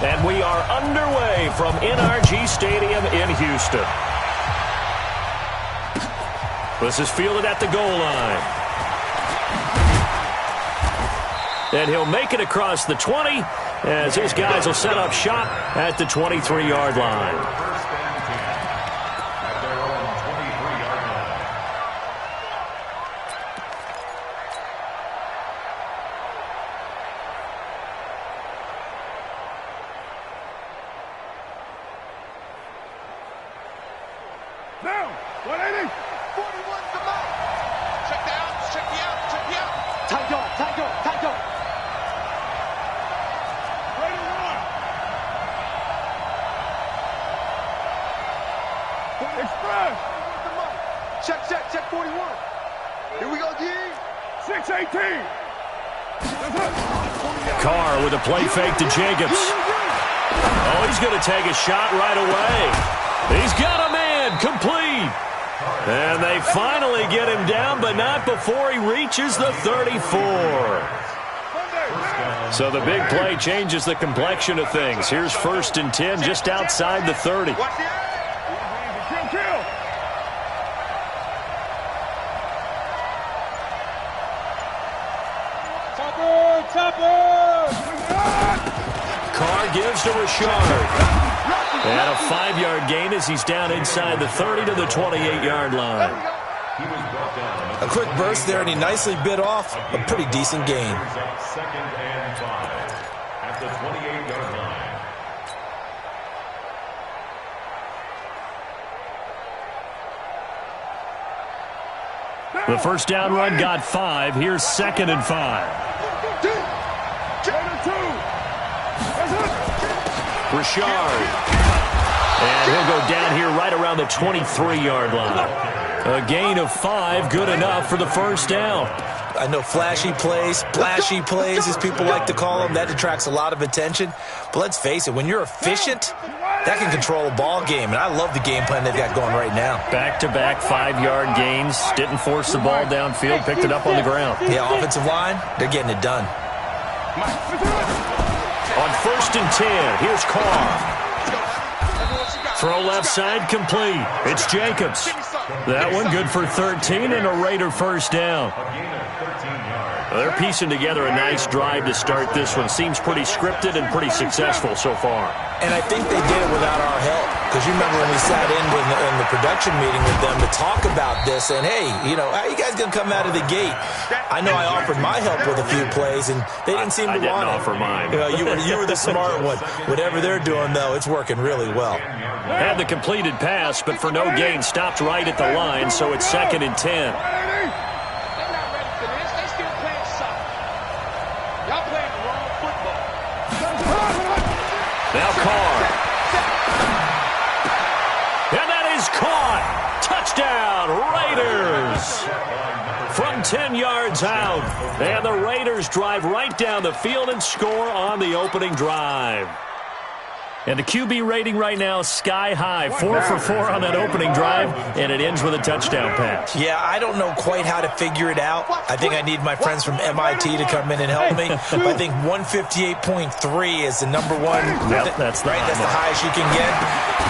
And we are underway from NRG Stadium in Houston. This is fielded at the goal line. And he'll make it across the 20 as his guys will set up shop at the 23-yard line. Down, 180. 41's the mark. Check the out, check the out, check the out. Tight yard, tight yard, tight yard. Ready to run. Express. 41's the mark. Check 41. Here we go, D. 618. Carr with a play fake to Jacobs. Oh, he's going to take a shot right away. He's got a man. Complete. And they finally get him down, but not before he reaches the 34. So the big play changes the complexion of things. Here's 1st and 10 just outside the 30. Kill. Carr gives to Rashard. And a 5-yard gain as he's down inside the 30 to the 28-yard line. A quick burst there, and he nicely bit off a pretty decent gain. 2nd and 5 at the 28-yard line. The first down run got 5. Here's 2nd and 5. Rashard. And he'll go down here right around the 23-yard line. A gain of 5, good enough for the first down. I know flashy plays, splashy plays, as people like to call them, that attracts a lot of attention. But let's face it, when you're efficient, that can control a ball game. And I love the game plan they've got going right now. Back-to-back 5-yard gains. Didn't force the ball downfield, picked it up on the ground. Yeah, offensive line, they're getting it done. On 1st and 10, here's Carr. Throw left side, complete. It's Jacobs. That one good for 13 and a Raider first down. They're piecing together a nice drive to start this one. Seems pretty scripted and pretty successful so far. And I think they did it without our help. Because you remember when we sat in the production meeting with them to talk about this, and hey, you know, how are you guys going to come out of the gate? I know I offered my help with a few plays, and they didn't seem to want it. I didn't offer mine. You were the smart one. Whatever they're doing, though, it's working really well. Had the completed pass, but for no gain, stopped right at the line, so it's 2nd and 10. Now Carr. And that is caught. Touchdown, Raiders. From 10 yards out. And the Raiders drive right down the field and score on the opening drive. And the QB rating right now, sky high. 4 for 4 on that opening drive, and it ends with a touchdown pass. Yeah, I don't know quite how to figure it out. I think I need my friends from MIT to come in and help me. But I think 158.3 is the number one. Yep, that's the highest you can get.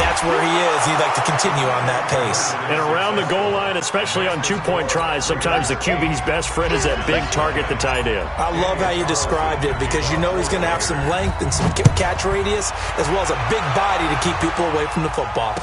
That's where he is. He'd like to continue on that pace. And around the goal line, especially on 2-point tries, sometimes the QB's best friend is that big target, the tight end. I love how you described it because you know he's going to have some length and some catch radius as well as a big body to keep people away from the football.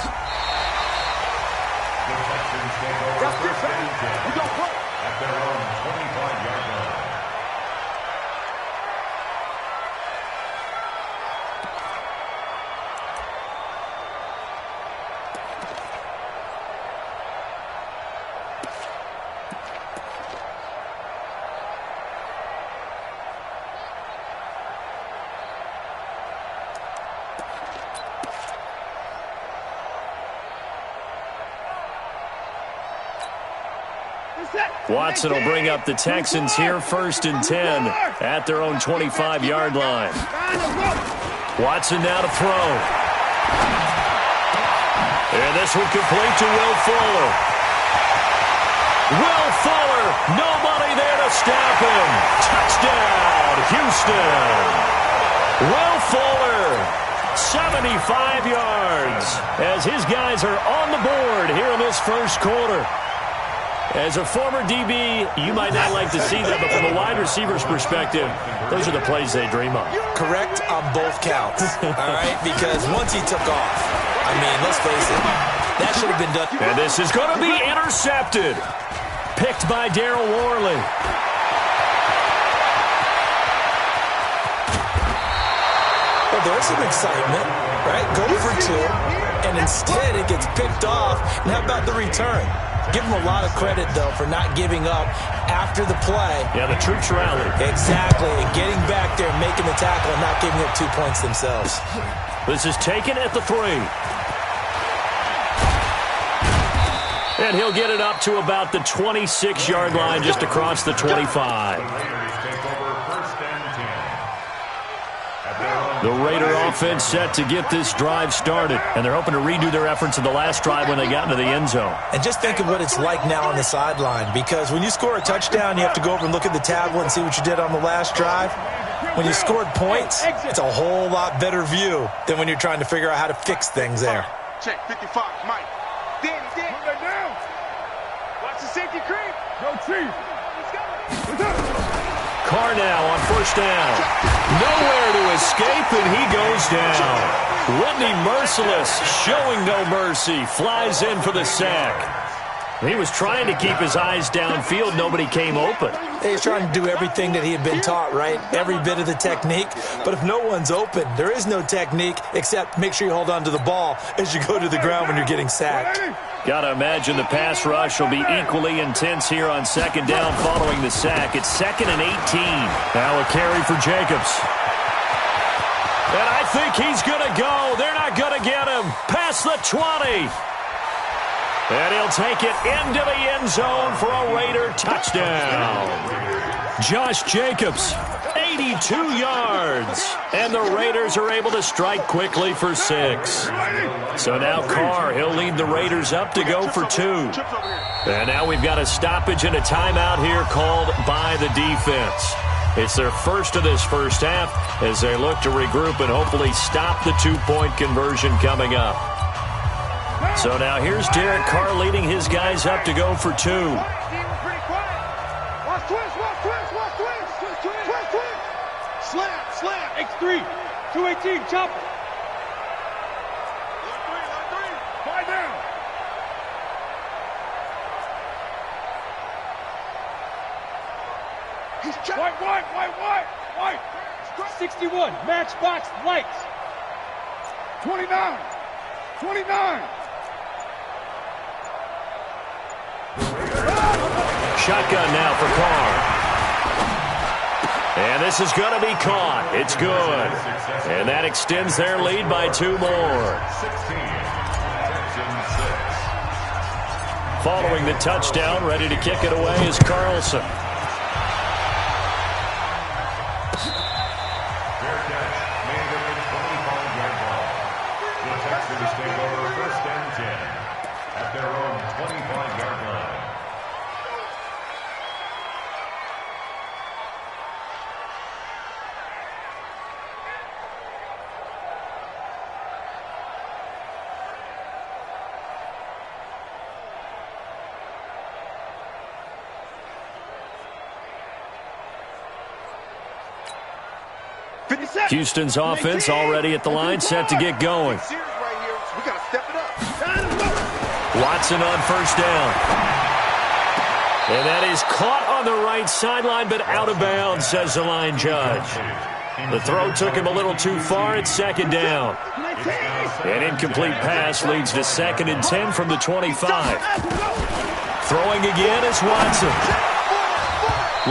Watson will bring up the Texans here, 1st and 10 at their own 25-yard line. Watson now to throw. And this one complete to Will Fuller. Will Fuller, nobody there to stop him. Touchdown, Houston. Will Fuller 75 yards as his guys are on the board here in this first quarter. As a former DB, you might not like to see that, but from a wide receiver's perspective, those are the plays they dream of. Correct on both counts, all right? Because once he took off, I mean, let's face it, that should have been done. And this is going to be intercepted. Picked by Darryl Worley. Well, there's some excitement, right? Go for two, and instead it gets picked off. And how about the return? Give him a lot of credit, though, for not giving up after the play. Yeah, the troops rallied. Exactly, and getting back there, making the tackle, and not giving up 2 points themselves. This is taken at the 3. And he'll get it up to about the 26-yard line, just across the 25. The Raider offense set to get this drive started, and they're hoping to redo their efforts in the last drive when they got into the end zone. And just think of what it's like now on the sideline, because when you score a touchdown, you have to go over and look at the tablet and see what you did on the last drive. When you scored points, it's a whole lot better view than when you're trying to figure out how to fix things there. Check 55, Mike. Danny. Put that down. Watch the safety creep. Go, Chief. Let's go. Carr now on first down. Nowhere to escape, and he goes down. Whitney Merciless, showing no mercy, flies in for the sack. He was trying to keep his eyes downfield. Nobody came open. He's trying to do everything that he had been taught, right? Every bit of the technique. But if no one's open, there is no technique except make sure you hold on to the ball as you go to the ground when you're getting sacked. Got to imagine the pass rush will be equally intense here on second down following the sack. It's 2nd and 18. Now a carry for Jacobs. And I think he's going to go. They're not going to get him. Past the 20. And he'll take it into the end zone for a Raider touchdown. Josh Jacobs, 82 yards. And the Raiders are able to strike quickly for 6. So now Carr, he'll lead the Raiders up to go for 2. And now we've got a stoppage and a timeout here called by the defense. It's their first of this first half as they look to regroup and hopefully stop the 2-point conversion coming up. So now here's Derek Carr leading his guys up to go for 2. Watch twist. Slam. X3. 218. Chopper. Five down. White. 61. Matchbox lights. 29. Shotgun now for Carr. And this is going to be caught. It's good. And that extends their lead by 2 more. Following the touchdown, ready to kick it away is Carlson. Houston's offense already at the line, set to get going. Watson on first down. And that is caught on the right sideline, but out of bounds, says the line judge. The throw took him a little too far. It's second down. An incomplete pass leads to 2nd and 10 from the 25. Throwing again is Watson.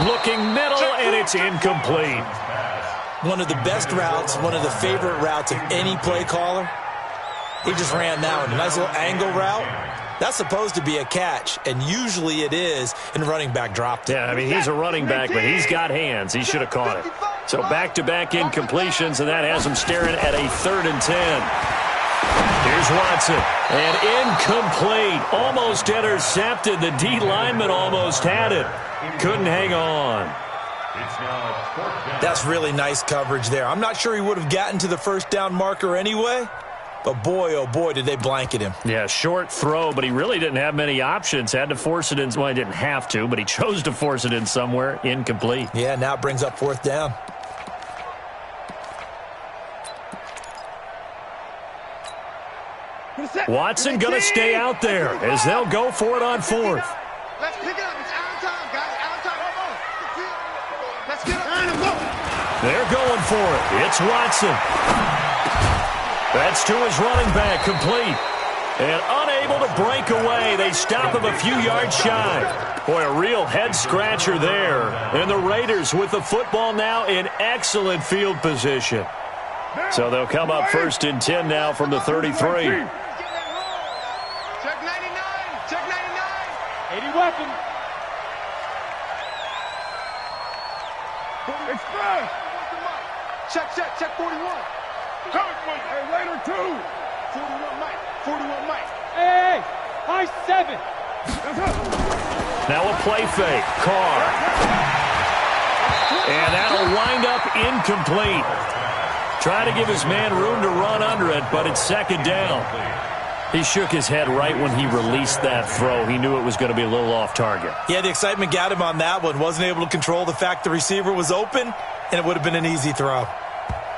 Looking middle, and it's incomplete. One of the best routes, one of the favorite routes of any play caller. He just ran that one. Nice little angle route. That's supposed to be a catch, and usually it is, and the running back dropped it. Yeah, I mean, he's a running back, but he's got hands. He should have caught it. So back-to-back incompletions, and that has him staring at a 3rd and 10. Here's Watson, and incomplete. Almost intercepted. The D lineman almost had it. Couldn't hang on. That's really nice coverage there. I'm not sure he would have gotten to the first down marker anyway, But boy, oh boy, did they blanket him. Yeah, short throw, but he really didn't have many options. Had to force it in. Well, he didn't have to, but he chose to force it in somewhere. Incomplete. Yeah, now it brings up 4th down. Watson going to stay out there as they'll go for it on 4th. Let's pick it up. It's out of time, guys. Out of time. Let's get up. They're going for it. It's Watson. That's to his running back, complete. And unable to break away. They stop him a few yards shy. Boy, a real head-scratcher there. And the Raiders with the football now in excellent field position. So they'll come up 1st and 10 now from the 33. Check 99. Check 99. 80 weapon. Express. Check 41. Hey, Raider 2. 41 Mike. 41 Mike. Hey, high 7. That's up. Now a play fake. Carr. And that'll wind up incomplete. Trying to give his man room to run under it, but it's 2nd down. He shook his head right when he released that throw. He knew it was going to be a little off target. Yeah, the excitement got him on that one. Wasn't able to control the fact the receiver was open, and it would have been an easy throw.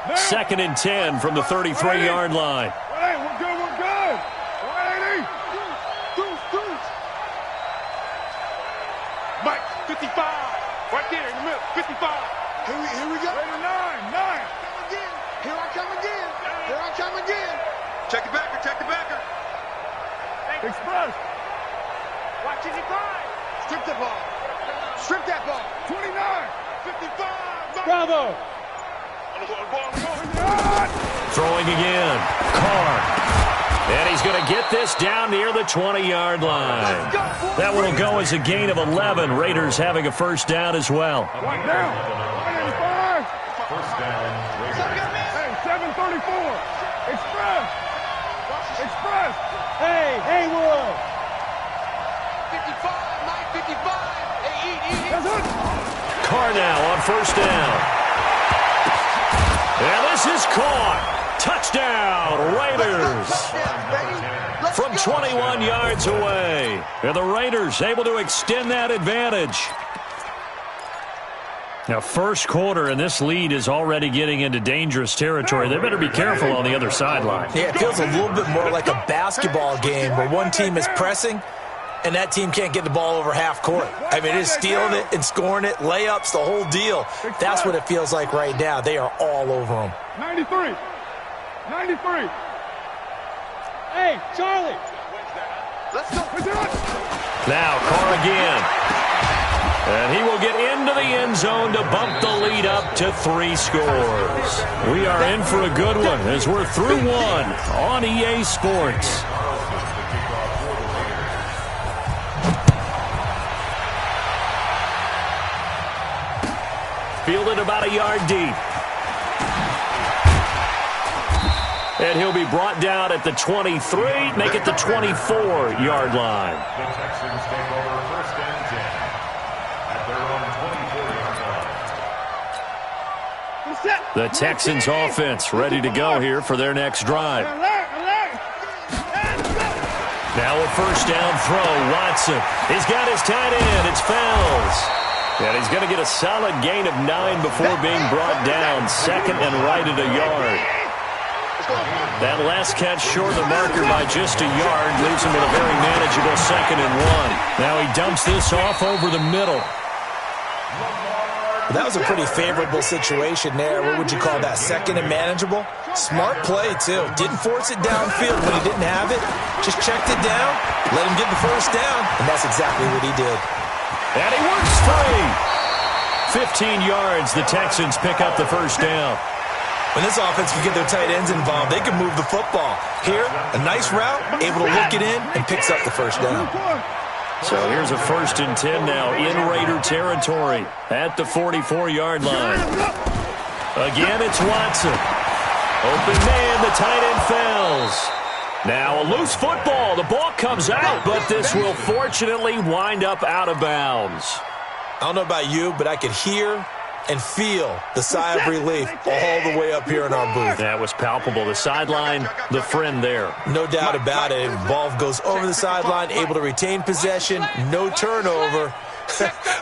2nd and 10 from the 33-yard line. Hey, we're good, we're good. 180. Deuce. Mike, 55. Right there in the middle. 55. Here we go. Raider 9. Here I come again. Check the backer. Express. Watch it, he drive. Strip that ball. 29. 55. Bravo. Throwing again. Carr. And he's going to get this down near the 20-yard line. That one will go as a gain of 11. Raiders having a 1st down as well. Right down. 185. 1st down, Raiders. Hey, 734. Express. Hey, Haywood. 55, Mike, 55. Hey, eat. That's it. Carr now on 1st down. And this is caught. Touchdown, Raiders. From 21 yards away. And the Raiders able to extend that advantage. Now, 1st quarter, and this lead is already getting into dangerous territory. They better be careful on the other sideline. Yeah, it feels a little bit more like a basketball game where one team is pressing and that team can't get the ball over half court. I mean, it is stealing it and scoring it, layups, the whole deal. That's what it feels like right now. They are all over them. 93. Hey, Charlie. Let's go. Now, Carr again. And he will get into the end zone to bump the lead up to 3 scores. We are in for a good one as we're through 1 on EA Sports. Fielded about a yard deep. And he'll be brought down at the 23, make it the 24-yard line. The Texans take over 1st and 10 at their own 24-yard line. The Texans offense ready to go here for their next drive. Now a 1st down throw. Watson. He's got his tight end. It's Fells. And he's going to get a solid gain of 9 before being brought down. 2nd and right at a yard. That last catch short of the marker by just a yard leaves him with a very manageable 2nd and 1. Now he dumps this off over the middle. That was a pretty favorable situation there. What would you call that? 2nd and manageable? Smart play, too. Didn't force it downfield when he didn't have it. Just checked it down, let him get the 1st down, and that's exactly what he did. And he works free. 15 yards, the Texans pick up the 1st down. When this offense can get their tight ends involved, they can move the football. Here, a nice route, able to look it in, and picks up the 1st down. So here's a 1st and 10 now in Raider territory at the 44-yard line. Again, it's Watson. Open man, the tight end Fells. Now a loose football. The ball comes out, but this will fortunately wind up out of bounds. I don't know about you, but I could hear and feel the sigh of relief all the way up here in our booth. That was palpable. The sideline, the friend there. No doubt about it. Ball goes over the sideline, able to retain possession, no turnover.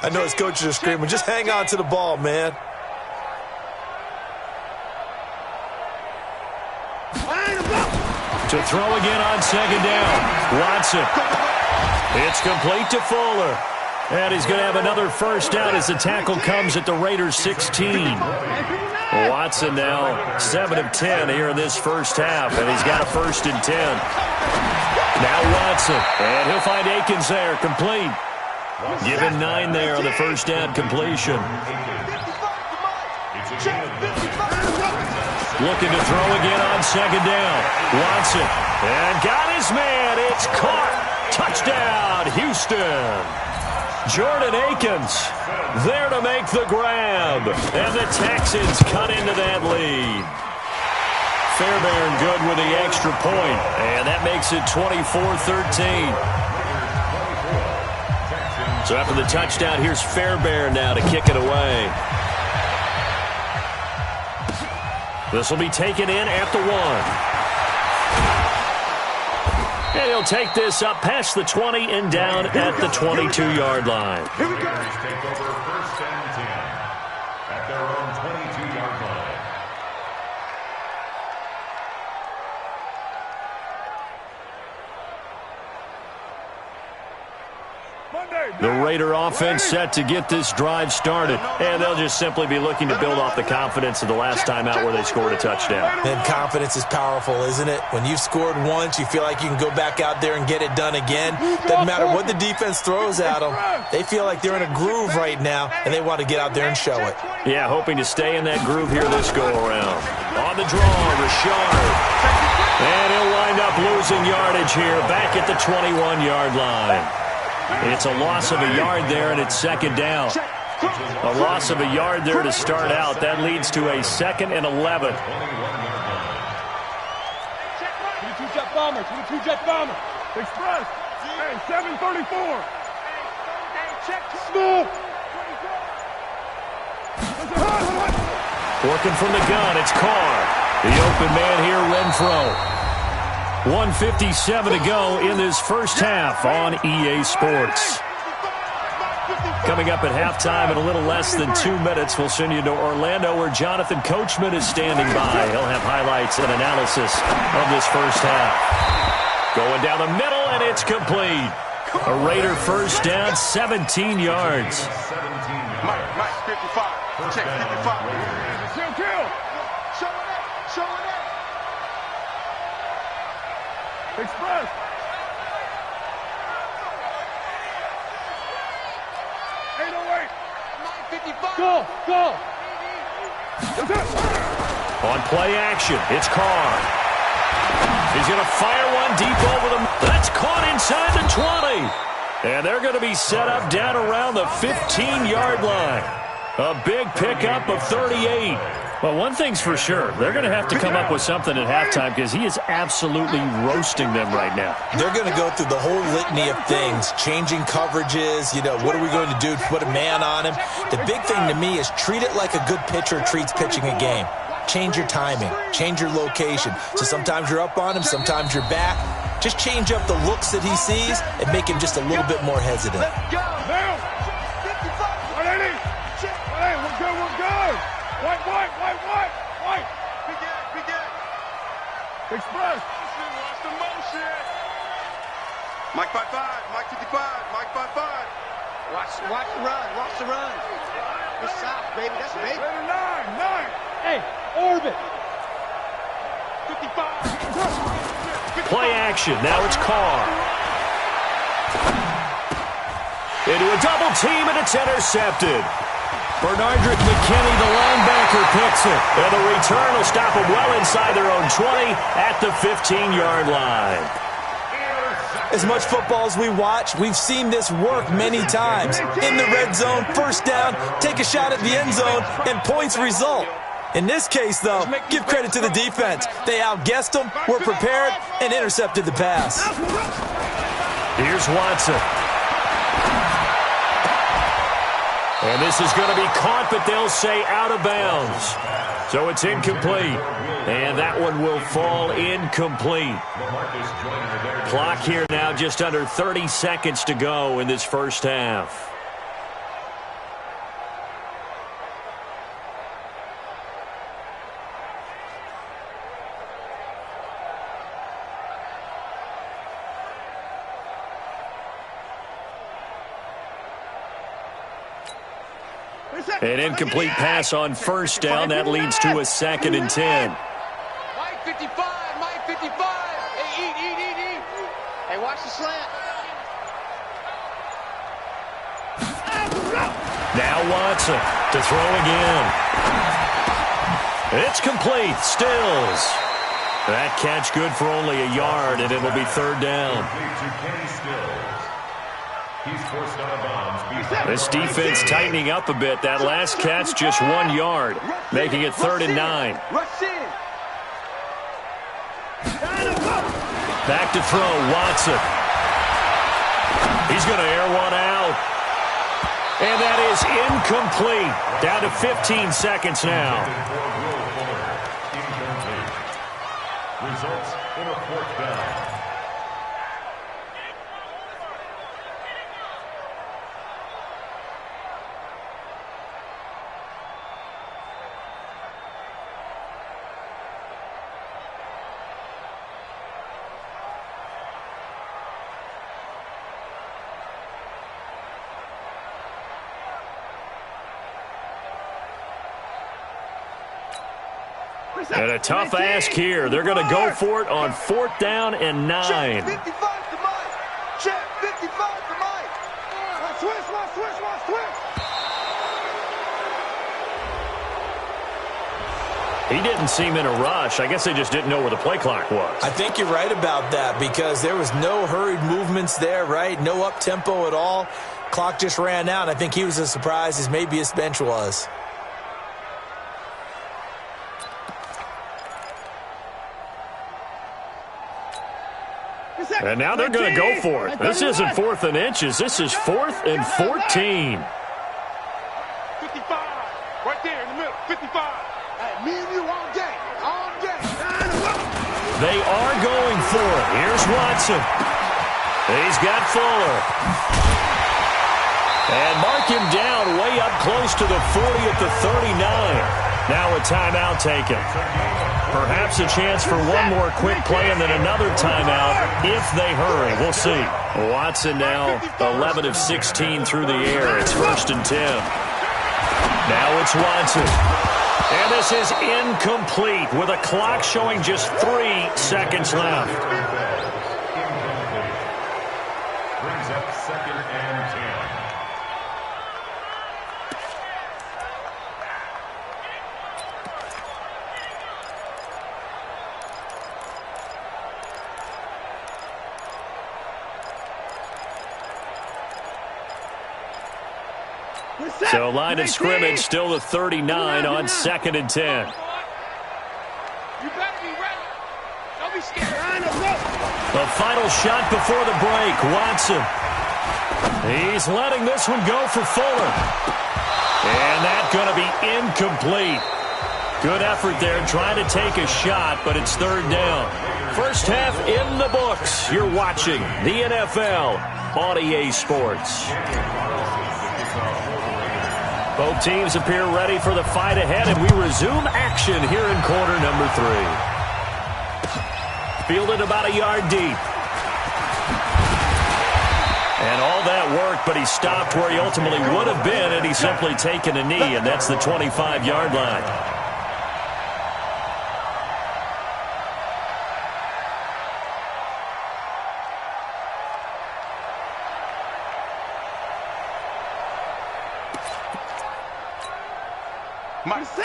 I know his coaches are screaming, just hang on to the ball, man. To throw again on second down. Watson. It's complete to Fuller. And he's going to have another first down as the tackle comes at the Raiders' 16. Watson now 7 of 10 here in this first half, and he's got a 1st and 10. Now Watson, and he'll find Akins there, complete. Given 9 there on the first down completion. Looking to throw again on second down. Watson, and got his man. It's caught. Touchdown, Houston. Jordan Akins there to make the grab. And the Texans cut into that lead. Fairbairn good with the extra point. And that makes it 24-13. So after the touchdown, here's Fairbairn now to kick it away. This will be taken in at the 1. And he'll take this up past the 20 and down at the 22-yard line. Here we go. Take over 1st and 10 at their own 22-yard line. The Raider offense set to get this drive started, and they'll just simply be looking to build off the confidence of the last time out where they scored a touchdown. And confidence is powerful, isn't it? When you've scored once, you feel like you can go back out there and get it done again. Doesn't matter what the defense throws at them. They feel like they're in a groove right now, and they want to get out there and show it. Yeah, hoping to stay in that groove here this go-around. On the draw, Rashard. And he'll wind up losing yardage here back at the 21-yard line. It's a loss of a yard there, and it's second down. A loss of a yard there to start out. That leads to a 2nd and 11. 22-jet bomber, 22-jet bomber. Express. Hey, 734. Working from the gun, it's Carr. The open man here, Renfro. 1:57 to go in this first half on EA Sports. Coming up at halftime in a little less than 2 minutes, we'll send you to Orlando where Jonathan Coachman is standing by. He'll have highlights and analysis of this first half. Going down the middle, and it's complete. A Raider first down, 17 yards. Mike, 55. Check 55. Kill. Show it up. Show it up. Express. Go, go. On play action, it's Carr. He's going to fire one deep over them. That's caught inside the 20. And they're going to be set up down around the 15-yard line. A big pickup of 38. Well, one thing's for sure. They're going to have to come up with something at halftime because he is absolutely roasting them right now. They're going to go through the whole litany of things, changing coverages, what are we going to do to put a man on him? The big thing to me is treat it like a good pitcher treats pitching a game. Change your timing, change your location. So sometimes you're up on him, sometimes you're back. Just change up the looks that he sees and make him just a little bit more hesitant. Let's go. Now. 180. Hey, we're good, we're good. White. Begin. Express. Watch the motion. Mike 55, Mike 55, Mike 55. Watch the run. Good south, baby. That's baby. 9. Hey, orbit. 55. Play action. Now it's Carr. Into a double team, and it's intercepted. Bernardrick McKinney, the linebacker, picks it. And the return will stop them well inside their own 20 at the 15-yard line. As much football as we watch, we've seen this work many times. In the red zone, first down, take a shot at the end zone, and points result. In this case, though, give credit to the defense. They outguessed them, were prepared, and intercepted the pass. Here's Watson. And this is going to be caught, but they'll say out of bounds. So it's incomplete. And that one will fall incomplete. Clock here now just under 30 seconds to go in this first half. An incomplete pass on first down. That leads to a 2nd and 10. Mike 55, Mike 55. Hey, eat. Hey, watch the slant. Now Watson to throw again. It's complete. Stills. That catch good for only a yard, and it'll be 3rd down. He's forced out of bounds. This defense tightening up a bit. That last catch just 1 yard, making it 3rd and 9. Back to throw, Watson. He's going to air one out. And that is incomplete. Down to 15 seconds now. Results in a 4th down. And a tough ask here. They're going to go for it on 4th down and 9. Check 55 to Mike. Check 55 to Mike. Switch. He didn't seem in a rush. I guess they just didn't know where the play clock was. I think you're right about that because there was no hurried movements there, right? No up-tempo at all. Clock just ran out. I think he was as surprised as maybe his bench was. And now they're going to go for it. This isn't 4th and inches. This is 4th and 14. 55. Right there in the middle. 55. Hey, me and you all day. All day. They are going for it. Here's Watson. He's got Fuller. And mark him down way up close to the 40 at the 39. Now a timeout taken. Perhaps a chance for one more quick play and then another timeout if they hurry. We'll see. Watson now 11 of 16 through the air. It's 1st and 10. Now it's Watson. And this is incomplete with a clock showing just 3 seconds left. Brings up 2nd and 10. So line of scrimmage still the 39 on 2nd and 10. You better be ready. Don't be scared. The final shot before the break, Watson. He's letting this one go for Fuller. And that's going to be incomplete. Good effort there trying to take a shot, but it's 3rd down. First half in the books. You're watching the NFL on EA Sports. Both teams appear ready for the fight ahead, and we resume action here in quarter number 3. Fielded about a yard deep. And all that worked, but he stopped where he ultimately would have been had he simply taken a knee, and that's the 25-yard line.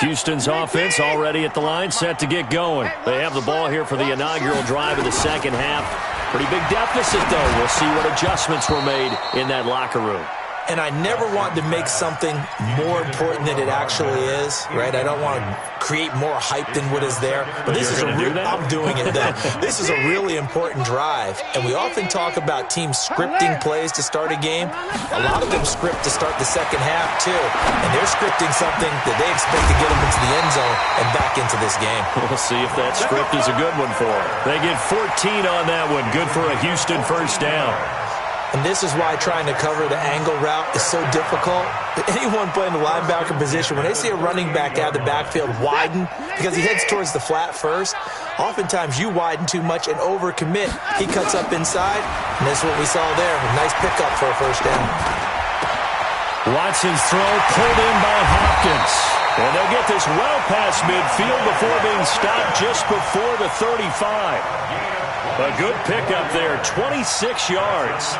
Houston's offense already at the line, set to get going. They have the ball here for the inaugural drive of the second half. Pretty big deficit, though. We'll see what adjustments were made in that locker room. and I never want to make something more important than it actually is, right? I don't want to create more hype than what is there. But this is I'm doing it then. This is a really important drive, and we often talk about teams scripting plays to start a game. A lot of them script to start the second half too, and they're scripting something that they expect to get them into the end zone and back into this game. We'll see if that script is a good one for them. They get 14 on that one. Good for a Houston first down. And this is why trying to cover the angle route is so difficult. Anyone playing the linebacker position, when they see a running back out of the backfield widen, because he heads towards the flat first, oftentimes you widen too much and overcommit. He cuts up inside, and that's what we saw there. A nice pickup for a first down. Watson's throw pulled in by Hopkins. And they'll get this well past midfield before being stopped just before the 35. A good pickup there, 26 yards.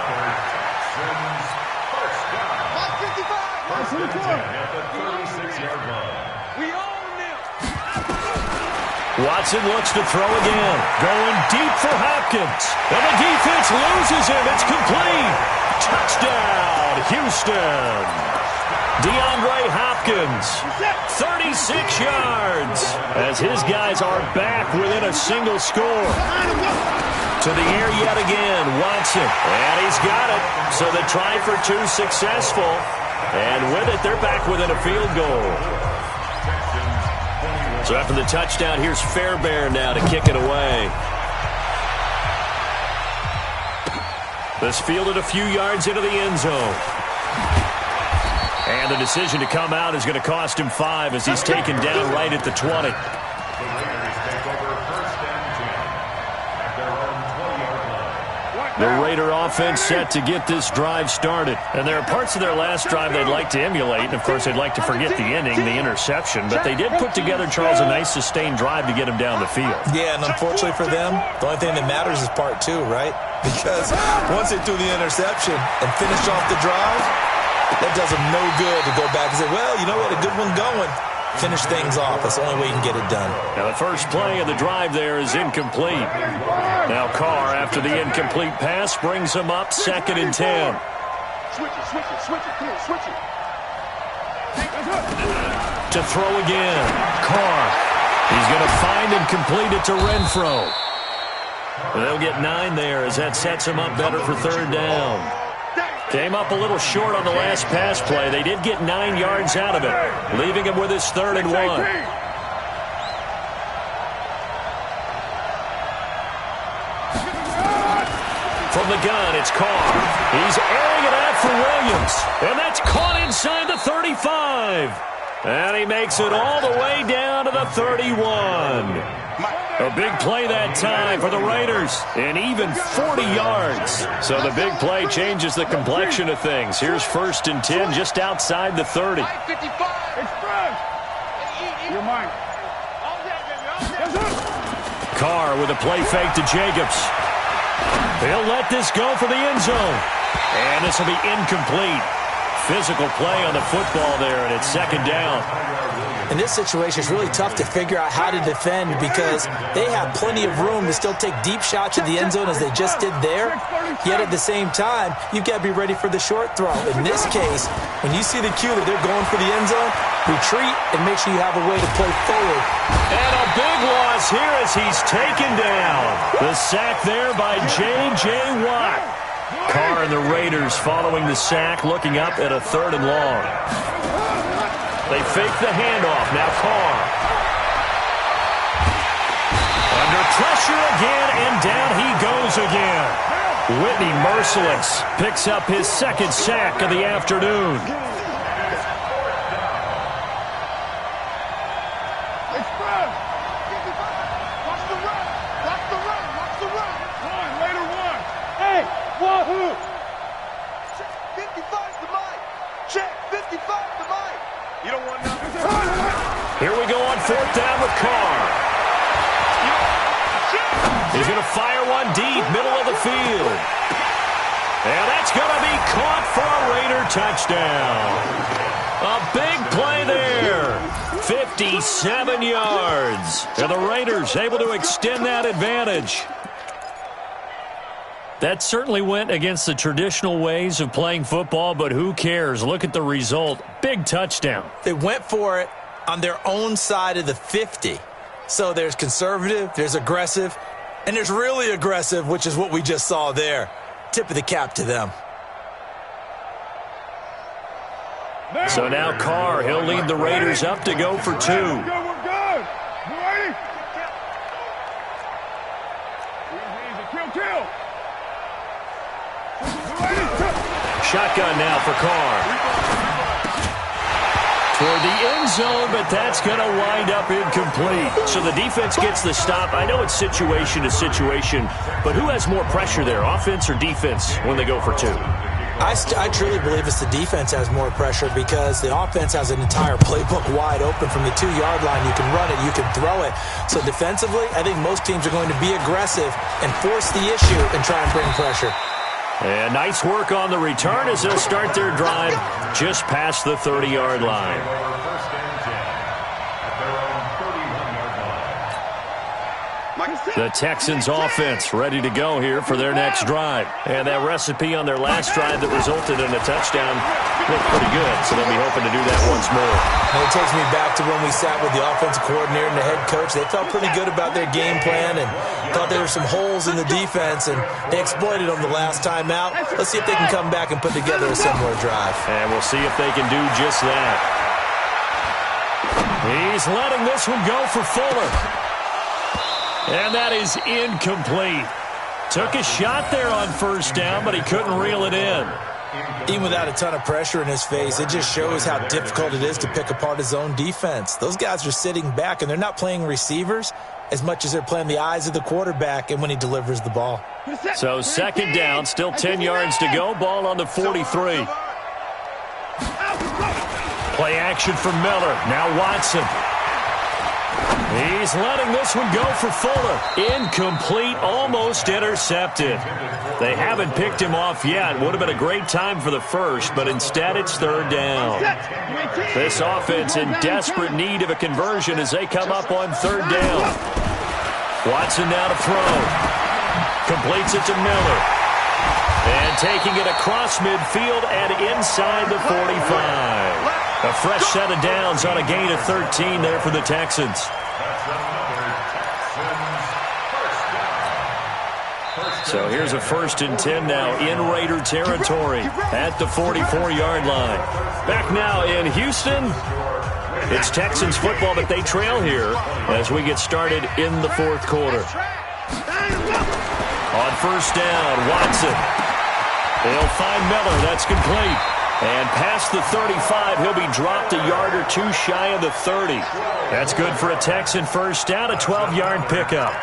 Watson looks to throw again. Going deep for Hopkins. And the defense loses him. It's complete. Touchdown, Houston. DeAndre Hopkins, 36 yards, as his guys are back within a single score. To the air yet again, Watson, and he's got it. So the try for two successful, and with it, they're back within a field goal. So after the touchdown, here's Fairbairn now to kick it away. This fielded a few yards into the end zone. And the decision to come out is going to cost him 5 as he's taken down right at the 20. The Raider offense set to get this drive started. And there are parts of their last drive they'd like to emulate. And, of course, they'd like to forget the ending, the interception. But they did put together, Charles, a nice sustained drive to get him down the field. Yeah, and unfortunately for them, the only thing that matters is part 2, right? Because once they threw the interception and finished off the drive, that does them no good to go back and say, well, you know what, a good one going. Finish things off. That's the only way you can get it done. Now the first play of the drive there is incomplete. Now Carr, after the incomplete pass, brings him up 2nd and 10. Switch it, come on, switch it. To throw again, Carr. He's going to find and complete it to Renfro. They'll get 9 there as that sets him up better for 3rd down. Came up a little short on the last pass play. They did get 9 yards out of it, leaving him with his 3rd and 1. From the gun, it's Carr. He's airing it out for Williams, and that's caught inside the 35. And he makes it all the way down to the 31. A big play that time for the Raiders, and even 40 yards. So the big play changes the complexion of things. Here's 1st and 10 just outside the 30. Carr with a play fake to Jacobs. He'll let this go for the end zone. And this will be incomplete. Physical play on the football there, and it's 2nd down. In this situation, it's really tough to figure out how to defend because they have plenty of room to still take deep shots at the end zone as they just did there. Yet at the same time, you've got to be ready for the short throw. In this case, when you see the cue that they're going for the end zone, retreat and make sure you have a way to play forward. And a big loss here as he's taken down. The sack there by J.J. Watt. Carr and the Raiders following the sack, looking up at a 3rd and long. They fake the handoff. Now Carr. Under pressure again, and down he goes again. Whitney Merciless picks up his 2nd sack of the afternoon. Hey, wahoo! 55 to Mike. Check, 55 to Mike. You don't want nothing. Here we go on 4th down with Carr. He's going to fire one deep, middle of the field. And that's going to be caught for a Raider touchdown. A big play there. 57 yards. And the Raiders able to extend that advantage. That certainly went against the traditional ways of playing football, but who cares? Look at the result. Big touchdown. They went for it on their own side of the 50. So there's conservative, there's aggressive, and there's really aggressive, which is what we just saw there. Tip of the cap to them. So now Carr, he'll lead the Raiders up to go for 2. We're good. You ready? Easy. Kill. Shotgun now for Carr. Toward the end zone, but that's going to wind up incomplete. So the defense gets the stop. I know it's situation to situation, but who has more pressure there, offense or defense, when they go for 2? I truly believe it's the defense has more pressure because the offense has an entire playbook wide open from the 2-yard line. You can run it, you can throw it. So defensively, I think most teams are going to be aggressive and force the issue and try and bring pressure. And nice work on the return as they'll start their drive just past the 30-yard line. The Texans offense ready to go here for their next drive. And that recipe on their last drive that resulted in a touchdown looked pretty good, so they'll be hoping to do that once more. And it takes me back to when we sat with the offensive coordinator and the head coach. They felt pretty good about their game plan and thought there were some holes in the defense, and they exploited them the last time out. Let's see if they can come back and put together a similar drive. And we'll see if they can do just that. He's letting this one go for Fuller. And that is incomplete. Took a shot there on first down, but he couldn't reel it in. Even without a ton of pressure in his face, it just shows how difficult it is to pick apart his own defense. Those guys are sitting back, and they're not playing receivers as much as they're playing the eyes of the quarterback and when he delivers the ball. So second down, still 10 yards to go. Ball on the 43. Play action for Miller. Now Watson. He's letting this one go for Fuller. Incomplete, almost intercepted. They haven't picked him off yet. Would have been a great time for the first, but instead it's third down. This offense in desperate need of a conversion as they come up on third down. Watson now to throw. Completes it to Miller. And taking it across midfield and inside the 45. A fresh set of downs on a gain of 13 there for the Texans. So here's a 1st and 10 now in Raider territory at the 44-yard line. Back now in Houston. It's Texans football, but they trail here as we get started in the 4th quarter. On first down, Watson. They'll find Miller. That's complete. And past the 35, he'll be dropped a yard or two shy of the 30. That's good for a Texan first down, a 12-yard pickup.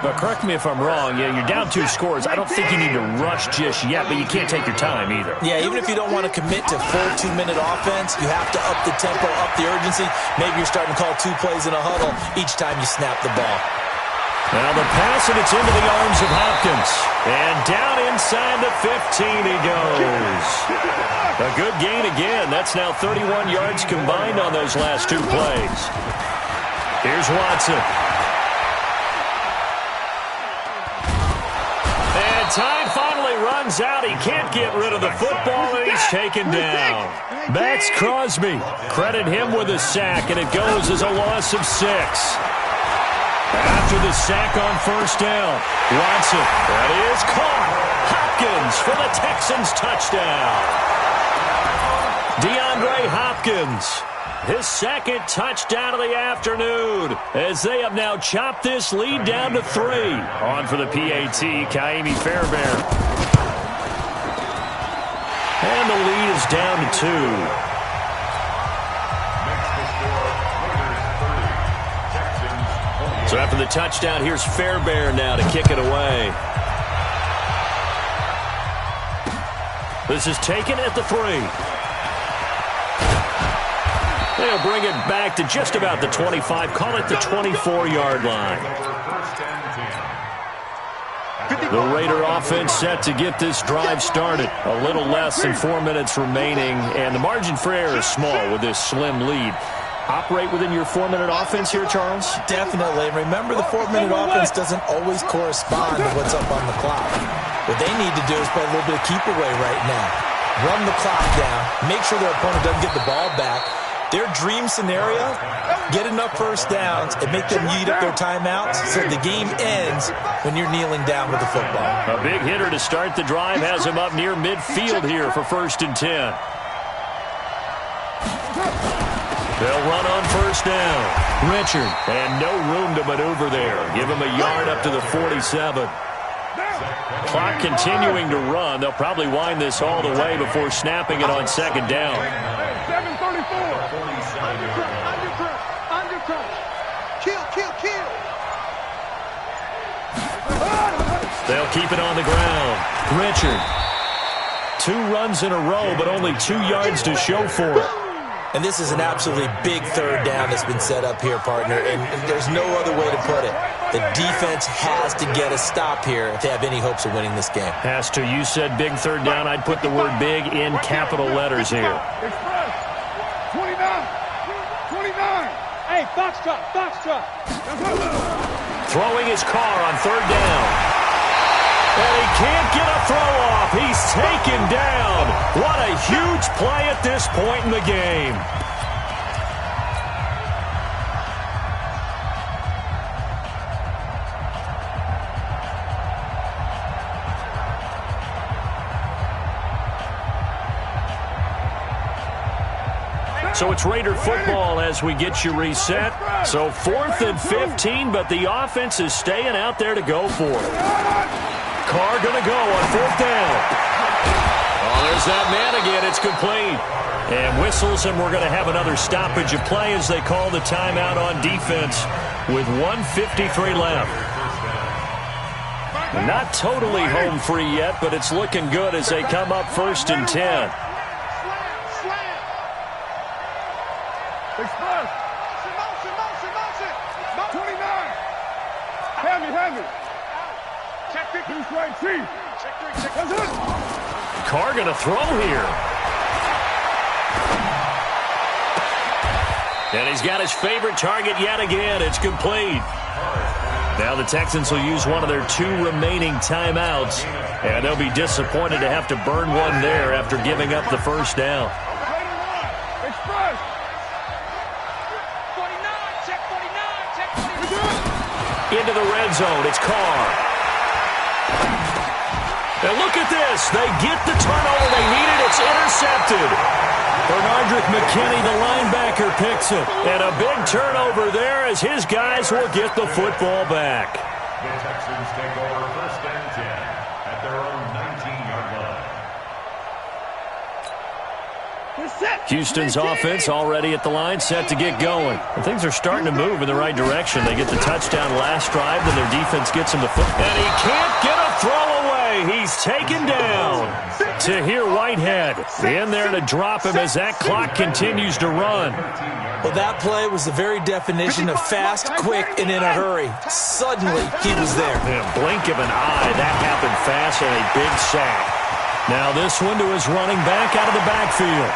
But correct me if I'm wrong, you're down 2 scores. I don't think you need to rush just yet, but you can't take your time either. Yeah, even if you don't want to commit to full 2-minute offense, you have to up the tempo, up the urgency. Maybe you're starting to call 2 plays in a huddle each time you snap the ball. Now the pass, and it's into the arms of Hopkins. And down inside the 15 he goes. A good gain again. That's now 31 yards combined on those last 2 plays. Here's Watson. And time finally runs out. He can't get rid of the football, and he's taken down. That's Crosby. Credit him with a sack, and it goes as a loss of 6. After the sack on first down, Watson, that is caught. Hopkins for the Texans touchdown. DeAndre Hopkins, his 2nd touchdown of the afternoon, as they have now chopped this lead down to 3. On for the PAT, Kaimi Fairbairn. And the lead is down to 2. So after the touchdown, here's Fairbairn now to kick it away. This is taken at the 3. They'll bring it back to just about the 25. Call it the 24-yard line. The Raider offense set to get this drive started. A little less than 4 minutes remaining, and the margin for error is small with this slim lead. operate within your 4-minute offense here, Charles? Definitely. And remember, the 4-minute offense doesn't always correspond to what's up on the clock. What they need to do is play a little bit of keep away right now. Run the clock down. Make sure their opponent doesn't get the ball back. Their dream scenario, get enough first downs and make them eat up their timeouts so the game ends when you're kneeling down with the football. A big hitter to start the drive has him up near midfield here for 1st and 10. They'll run on 1st down. Richard, and no room to maneuver there. Give him a yard up to the 47. Clock continuing to run. They'll probably wind this all the way before snapping it on 2nd down. 7:34. Under. Kill. They'll keep it on the ground. Richard. 2 runs in a row, but only 2 yards to show for it. And this is an absolutely big 3rd down that's been set up here, partner, and there's no other way to put it. The defense has to get a stop here if they have any hopes of winning this game. Has to. You said big 3rd down. I'd put the word big in capital letters here. 29. Hey, box drop. Throwing his car on 3rd down. And he can't get a throw off. He's taken down. What a huge play at this point in the game. So it's Raider football as we get you reset. So 4th and 15, but the offense is staying out there to go for it. Carr going to go on 4th down. Oh, there's that man again. It's complete. And whistles, and we're going to have another stoppage of play as they call the timeout on defense with 1:53 left. Not totally home free yet, but it's looking good as they come up 1st and 10. Express. Motion. 29. Hand me. Check 3. He's right, Chief. Check 3. That's it. Carr going to throw here. And he's got his favorite target yet again. It's complete. Now the Texans will use one of their 2 remaining timeouts. And they'll be disappointed to have to burn one there after giving up the 1st down. Express. 49. Check 49. Into the red zone. It's Carr. And look at this. They get the turnover they needed. It's intercepted. Bernardrick McKinney, the linebacker, picks it. And a big turnover there as his guys will get the football back. The Texans take over 1st and 10 at their own 19-yard line. Houston's offense already at the line, set to get going. And things are starting to move in the right direction. They get the touchdown last drive, then their defense gets him the football. And he can't get a throw away. He's taken down. Tahir Whitehead in there to drop him as that clock continues to run. Well, that play was the very definition of fast, quick, and in a hurry. Suddenly, he was there. In a blink of an eye, that happened fast and a big sack. Now this one to his running back out of the backfield.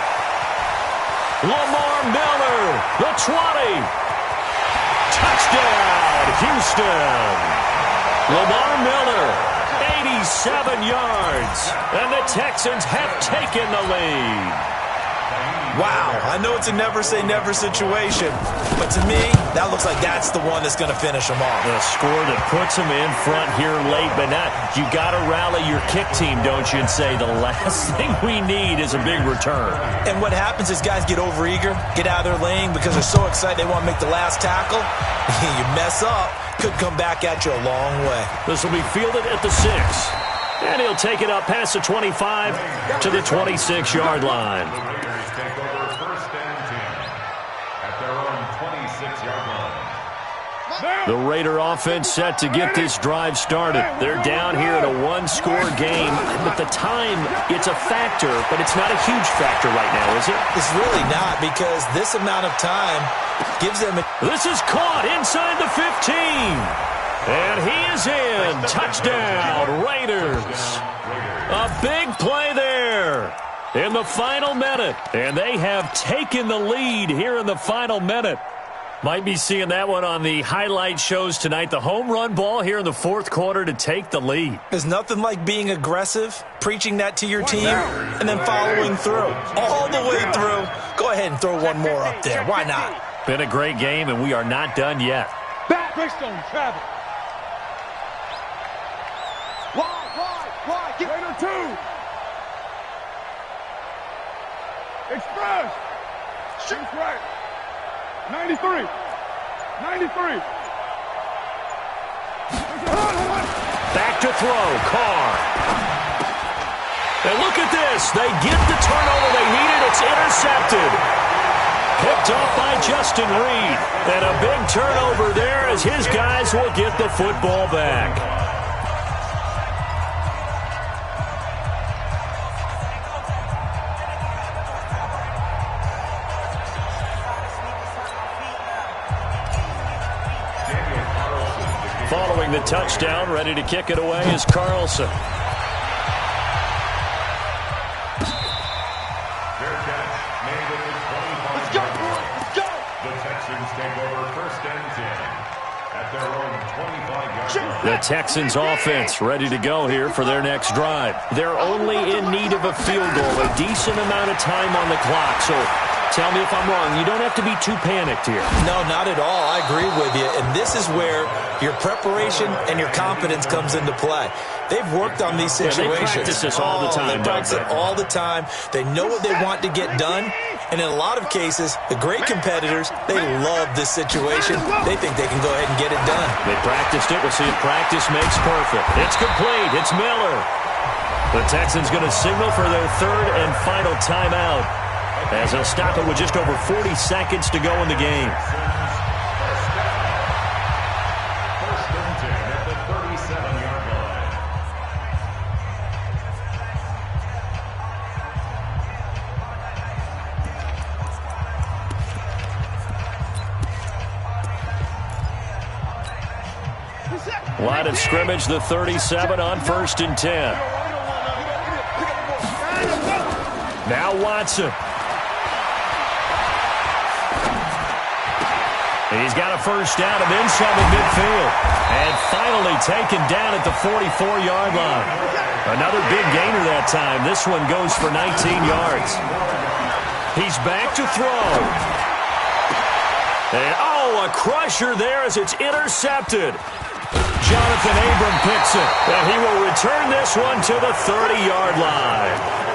Lamar Miller, the 20. Touchdown, Houston. Lamar Miller, 87 yards. And the Texans have taken the lead. Wow, I know it's a never-say-never situation, but to me, that looks like that's the one that's going to finish them off. The score that puts them in front here late, but not. You got to rally your kick team, don't you, and say the last thing we need is a big return. And what happens is guys get overeager, get out of their lane because they're so excited they want to make the last tackle. You mess up, could come back at you a long way. This will be fielded at the 6. And he'll take it up past the 25 to the 26-yard line. The Raider offense set to get this drive started. They're down here in a 1-score game. But the time, it's a factor, but it's not a huge factor right now, is it? It's really not, because this amount of time gives them... This is caught inside the 15. And he is in. Touchdown, Raiders. A big play there. in the final minute. And they have taken the lead here in the final minute. Might be seeing that one on the highlight shows tonight. The home run ball here in the fourth quarter to take the lead. There's nothing like being aggressive, preaching that to your team, and then following through. All the way through. Go ahead and throw one more up there. Why not? Been a great game, and we are not done yet. Back, Brickstone, travel. Wide. Get Raider 2. Express. Shoots right. 93. Back to throw. Carr. And look at this. They get the turnover they needed. It's intercepted. Picked off by Justin Reed. And a big turnover there as his guys will get the football back. Following the touchdown, ready to kick it away is Carlson. Let's go. The Texans take over 1st and 10 at their own 25-yard line. The Texans offense ready to go here for their next drive. They're only in need of a field goal, a decent amount of time on the clock. So tell me if I'm wrong. You don't have to be too panicked here. No, not at all. I agree with you. And this is where your preparation and your confidence comes into play. They've worked on these situations. They practice this all the time. They practice it all the time. They know what they want to get done. And in a lot of cases, the great competitors, they love this situation. They think they can go ahead and get it done. They practiced it. We'll see if practice makes perfect. It's complete. It's Miller. The Texans going to signal for their third and final timeout, as they'll stop it with just over 40 seconds to go in the game. 1st and 10 at the 37-yard line. Line of scrimmage, the 37 on 1st and 10. Now Watson. He's got a first down and then some at midfield. And finally taken down at the 44-yard line. Another big gainer that time. This one goes for 19 yards. He's back to throw. And, a crusher there as it's intercepted. Jonathan Abram picks it. And he will return this one to the 30-yard line.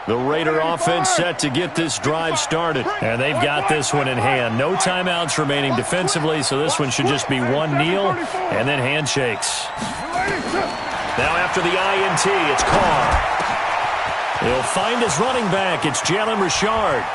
The Raider offense set to get this drive started, and they've got this one in hand. No timeouts remaining defensively, so this one should just be one kneel and then handshakes. Now after the INT, it's Carr. He'll find his running back. It's Jalen Richard.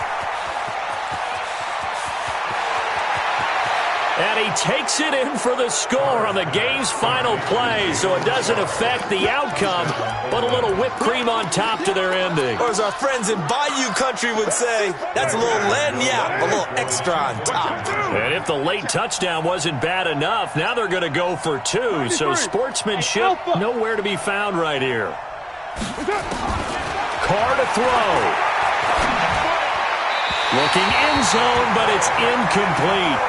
And he takes it in for the score on the game's final play, so it doesn't affect the outcome, but a little whipped cream on top to their ending. Or as our friends in Bayou Country would say, that's a little lagniappe, a little extra on top. And if the late touchdown wasn't bad enough, now they're going to go for two, so sportsmanship nowhere to be found right here. Carr to throw. Looking end zone, but it's incomplete.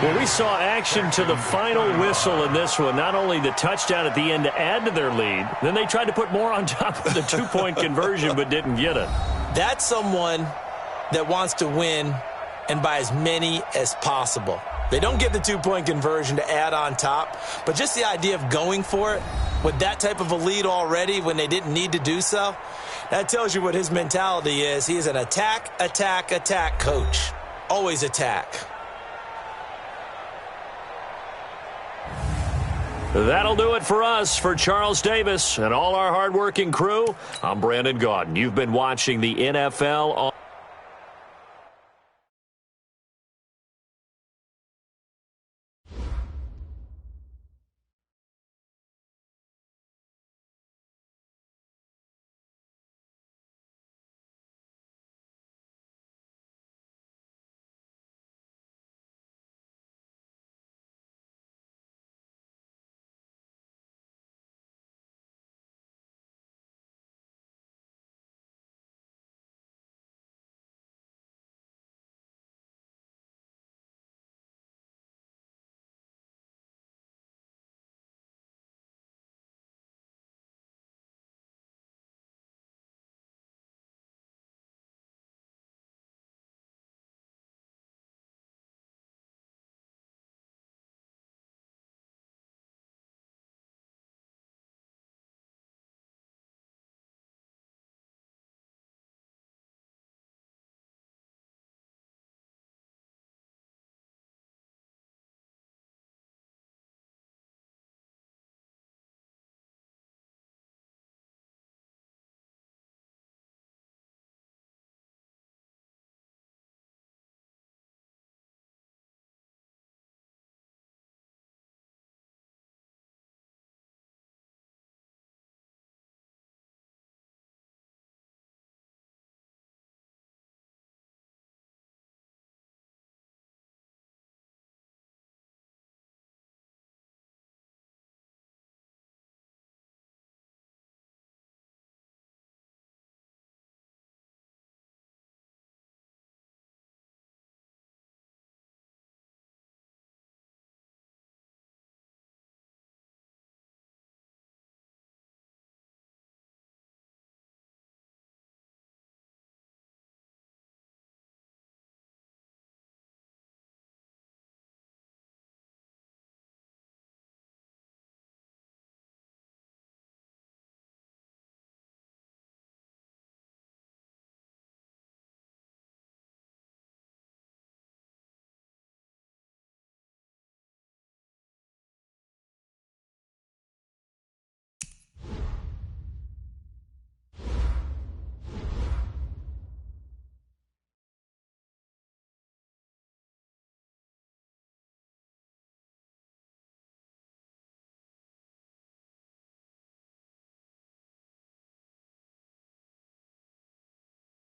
Well, we saw action to the final whistle in this one. Not only the touchdown at the end to add to their lead, then they tried to put more on top of the two-point conversion but didn't get it. That's someone that wants to win and by as many as possible. They don't get the two-point conversion to add on top, but just the idea of going for it with that type of a lead already when they didn't need to do so, that tells you what his mentality is. He is an attack, attack, attack coach. Always attack. That'll do it for us. For Charles Davis and all our hardworking crew, I'm Brandon Gaudin. You've been watching the NFL on